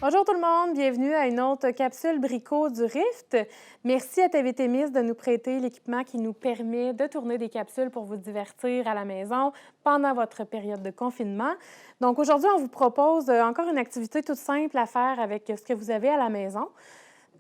Bonjour tout le monde, bienvenue à une autre capsule Brico du Rift. Merci à TVT Miss de nous prêter l'équipement qui nous permet de tourner des capsules pour vous divertir à la maison pendant votre période de confinement. Donc aujourd'hui, on vous propose encore une activité toute simple à faire avec ce que vous avez à la maison.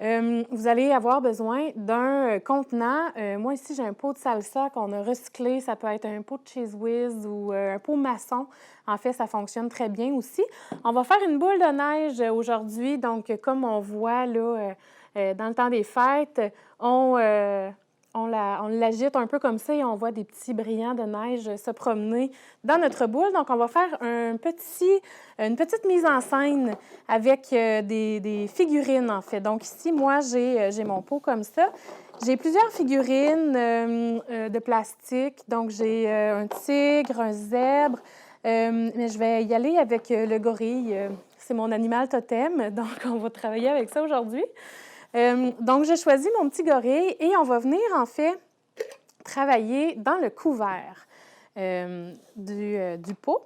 Vous allez avoir besoin d'un contenant. Moi, ici, j'ai un pot de salsa qu'on a recyclé. Ça peut être un pot de Cheese Whiz ou un pot maçon. En fait, ça fonctionne très bien aussi. On va faire une boule de neige aujourd'hui. Donc, comme on voit là, dans le temps des fêtes, on l'agite un peu comme ça et on voit des petits brillants de neige se promener dans notre boule. Donc, on va faire une petite mise en scène avec des figurines, en fait. Donc, ici, moi, j'ai mon pot comme ça. J'ai plusieurs figurines de plastique. Donc, j'ai un tigre, un zèbre. Mais je vais y aller avec le gorille. C'est mon animal totem. Donc, on va travailler avec ça aujourd'hui. Donc, j'ai choisi mon petit gorille et on va venir, en fait, travailler dans le couvert du pot.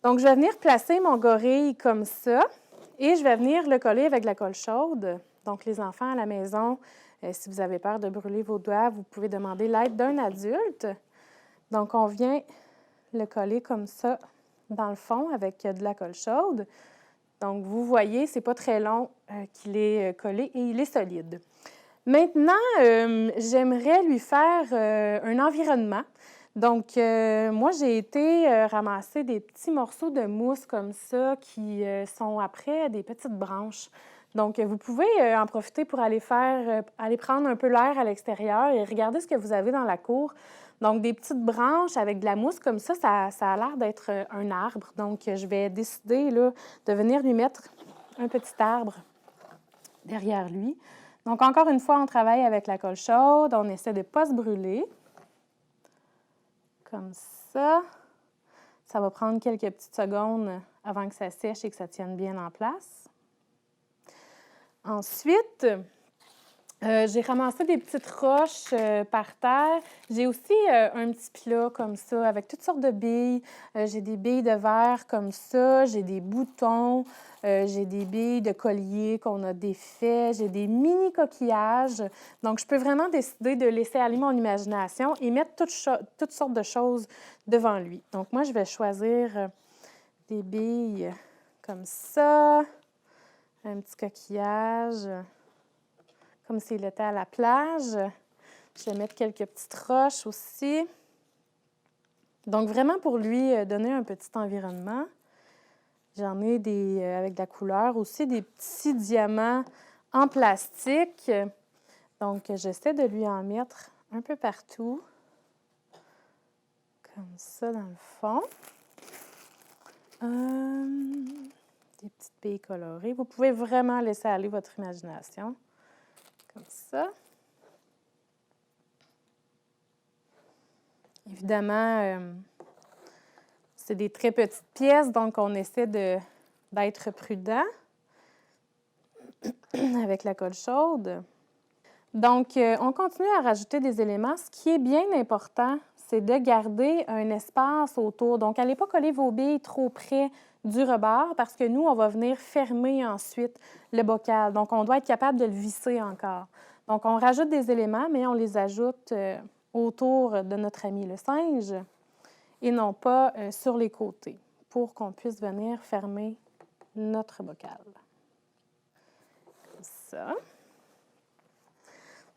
Donc, je vais venir placer mon gorille comme ça et je vais venir le coller avec de la colle chaude. Donc, les enfants à la maison, si vous avez peur de brûler vos doigts, vous pouvez demander l'aide d'un adulte. Donc, on vient le coller comme ça dans le fond avec de la colle chaude. Donc, vous voyez, ce n'est pas très long qu'il est collé et il est solide. Maintenant, j'aimerais lui faire un environnement. Donc, moi, j'ai été ramasser des petits morceaux de mousse comme ça qui sont après des petites branches. Donc, vous pouvez en profiter pour aller prendre un peu l'air à l'extérieur et regarder ce que vous avez dans la cour. Donc, des petites branches avec de la mousse comme ça a l'air d'être un arbre. Donc, je vais décider là, de venir lui mettre un petit arbre derrière lui. Donc, encore une fois, on travaille avec la colle chaude. On essaie de ne pas se brûler. Comme ça. Ça va prendre quelques petites secondes avant que ça sèche et que ça tienne bien en place. Ensuite, j'ai ramassé des petites roches par terre. J'ai aussi un petit plat comme ça avec toutes sortes de billes. J'ai des billes de verre comme ça. J'ai des boutons. J'ai des billes de collier qu'on a défait. J'ai des mini coquillages. Donc, je peux vraiment décider de laisser aller mon imagination et mettre toutes sortes de choses devant lui. Donc, moi, je vais choisir des billes comme ça. Un petit coquillage. Comme s'il était à la plage. Je vais mettre quelques petites roches aussi. Donc, vraiment pour lui donner un petit environnement. J'en ai avec de la couleur aussi, des petits diamants en plastique. Donc, j'essaie de lui en mettre un peu partout. Comme ça, dans le fond. Des petites billes colorées. Vous pouvez vraiment laisser aller votre imagination. Comme ça. Évidemment, c'est des très petites pièces, donc on essaie d'être prudent avec la colle chaude. Donc, on continue à rajouter des éléments. Ce qui est bien important, c'est de garder un espace autour. Donc, n'allez pas coller vos billes trop près du rebord parce que nous, on va venir fermer ensuite le bocal. Donc, on doit être capable de le visser encore. Donc, on rajoute des éléments, mais on les ajoute autour de notre ami le singe et non pas sur les côtés pour qu'on puisse venir fermer notre bocal. Comme ça.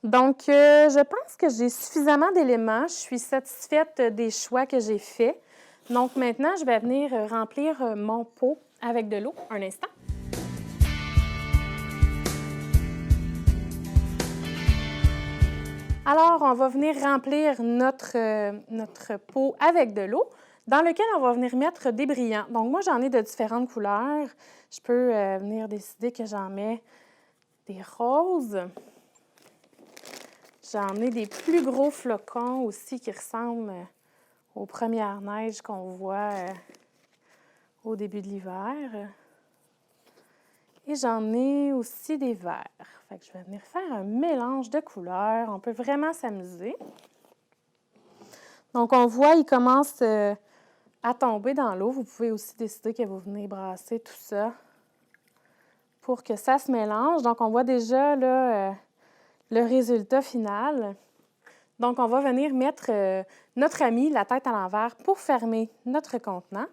Donc, je pense que j'ai suffisamment d'éléments. Je suis satisfaite des choix que j'ai faits. Donc, maintenant, je vais venir remplir mon pot avec de l'eau. Un instant. Alors, on va venir remplir notre pot avec de l'eau dans lequel on va venir mettre des brillants. Donc, moi, j'en ai de différentes couleurs. Je peux venir décider que j'en mets des roses. J'en ai des plus gros flocons aussi qui ressemblent aux premières neiges qu'on voit au début de l'hiver. Et j'en ai aussi des verts. Fait que je vais venir faire un mélange de couleurs. On peut vraiment s'amuser. Donc, on voit, il commence à tomber dans l'eau. Vous pouvez aussi décider que vous venez brasser tout ça pour que ça se mélange. Donc, on voit déjà là, le résultat final. Donc, on va venir mettre notre ami la tête à l'envers pour fermer notre contenant.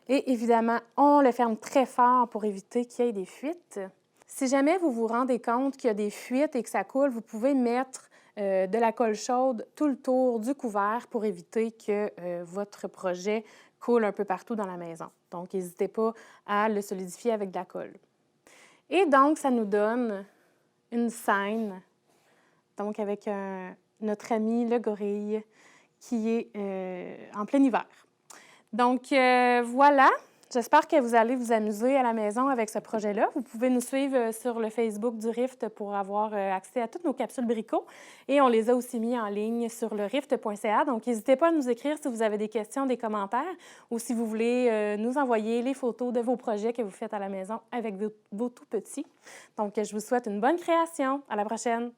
Et évidemment, on le ferme très fort pour éviter qu'il y ait des fuites. Si jamais vous vous rendez compte qu'il y a des fuites et que ça coule, vous pouvez mettre de la colle chaude tout le tour du couvert pour éviter que votre projet coule un peu partout dans la maison. Donc, n'hésitez pas à le solidifier avec de la colle. Et donc, ça nous donne une scène, donc avec notre ami le gorille qui est en plein hiver. Donc, voilà. J'espère que vous allez vous amuser à la maison avec ce projet-là. Vous pouvez nous suivre sur le Facebook du Rift pour avoir accès à toutes nos capsules Brico. Et on les a aussi mis en ligne sur le rift.ca. Donc, n'hésitez pas à nous écrire si vous avez des questions, des commentaires ou si vous voulez nous envoyer les photos de vos projets que vous faites à la maison avec vos tout petits. Donc, je vous souhaite une bonne création. À la prochaine!